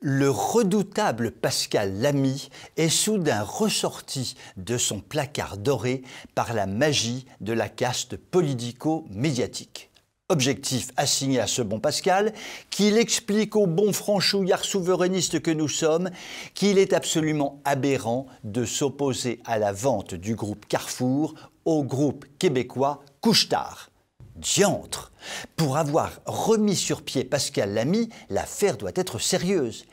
Le redoutable Pascal Lamy est soudain ressorti de son placard doré par la magie de la caste politico-médiatique. Objectif assigné à ce bon Pascal, qu'il explique aux bons franchouillards souverainistes que nous sommes qu'il est absolument aberrant de s'opposer à la vente du groupe Carrefour au groupe québécois Couche-Tard. Diantre! Pour avoir remis sur pied Pascal Lamy, l'affaire doit être sérieuse.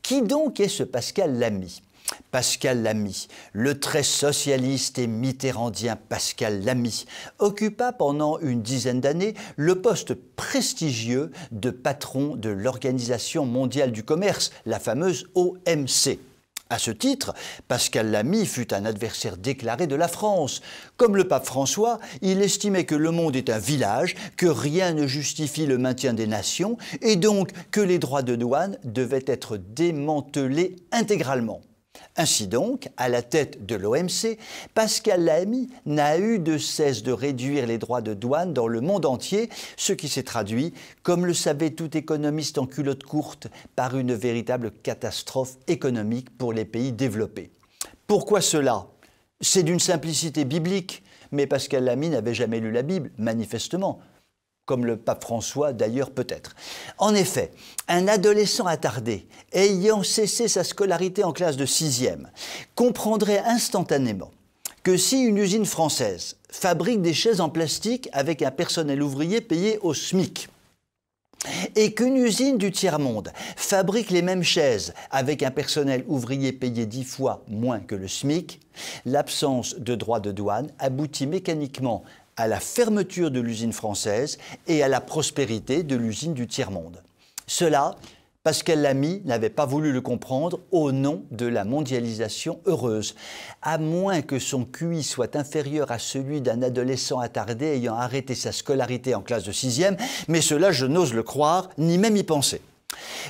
Qui donc est ce Pascal Lamy? Pascal Lamy, le très socialiste et mitterrandien Pascal Lamy, occupa pendant une dizaine d'années le poste prestigieux de patron de l'Organisation mondiale du commerce, la fameuse OMC. À ce titre, Pascal Lamy fut un adversaire déclaré de la France. Comme le pape François, il estimait que le monde est un village, que rien ne justifie le maintien des nations et donc que les droits de douane devaient être démantelés intégralement. Ainsi donc, à la tête de l'OMC, Pascal Lamy n'a eu de cesse de réduire les droits de douane dans le monde entier, ce qui s'est traduit, comme le savait tout économiste en culotte courte, par une véritable catastrophe économique pour les pays développés. Pourquoi cela? C'est d'une simplicité biblique, mais Pascal Lamy n'avait jamais lu la Bible, manifestement. Comme le pape François d'ailleurs peut-être. En effet, un adolescent attardé, ayant cessé sa scolarité en classe de 6e, comprendrait instantanément que si une usine française fabrique des chaises en plastique avec un personnel ouvrier payé au SMIC, et qu'une usine du tiers-monde fabrique les mêmes chaises avec un personnel ouvrier payé 10 fois moins que le SMIC, l'absence de droits de douane aboutit mécaniquement à la fermeture de l'usine française et à la prospérité de l'usine du tiers-monde. Cela, Pascal Lamy n'avait pas voulu le comprendre au nom de la mondialisation heureuse, à moins que son QI soit inférieur à celui d'un adolescent attardé ayant arrêté sa scolarité en classe de 6e, mais cela je n'ose le croire, ni même y penser.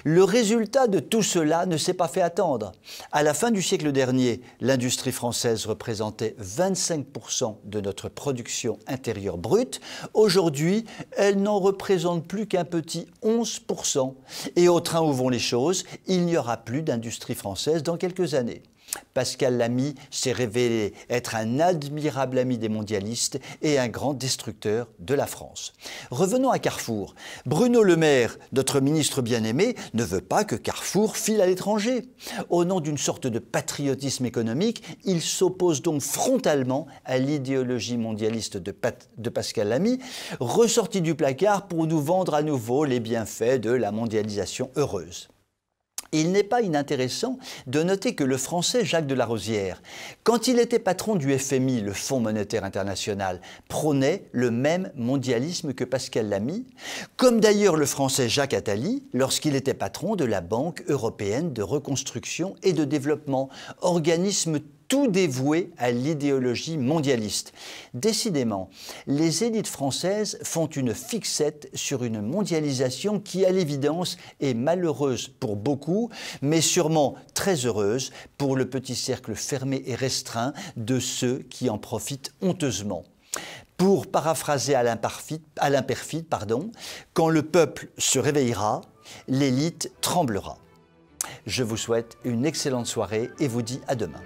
Le résultat de tout cela ne s'est pas fait attendre. À la fin du siècle dernier, l'industrie française représentait 25% de notre production intérieure brute. Aujourd'hui, elle n'en représente plus qu'un petit 11%. Et au train où vont les choses, il n'y aura plus d'industrie française dans quelques années. Pascal Lamy s'est révélé être un admirable ami des mondialistes et un grand destructeur de la France. Revenons à Carrefour. Bruno Le Maire, notre ministre bien-aimé, ne veut pas que Carrefour file à l'étranger. Au nom d'une sorte de patriotisme économique, il s'oppose donc frontalement à l'idéologie mondialiste de Pascal Lamy, ressorti du placard pour nous vendre à nouveau les bienfaits de la mondialisation heureuse. Il n'est pas inintéressant de noter que le Français Jacques de Larosière, quand il était patron du FMI, le Fonds monétaire international, prônait le même mondialisme que Pascal Lamy, comme d'ailleurs le Français Jacques Attali, lorsqu'il était patron de la Banque européenne de reconstruction et de développement, organisme tout dévoué à l'idéologie mondialiste. Décidément, les élites françaises font une fixette sur une mondialisation qui, à l'évidence, est malheureuse pour beaucoup, mais sûrement très heureuse pour le petit cercle fermé et restreint de ceux qui en profitent honteusement. Pour paraphraser Alain Perfit, quand le peuple se réveillera, l'élite tremblera. Je vous souhaite une excellente soirée et vous dis à demain.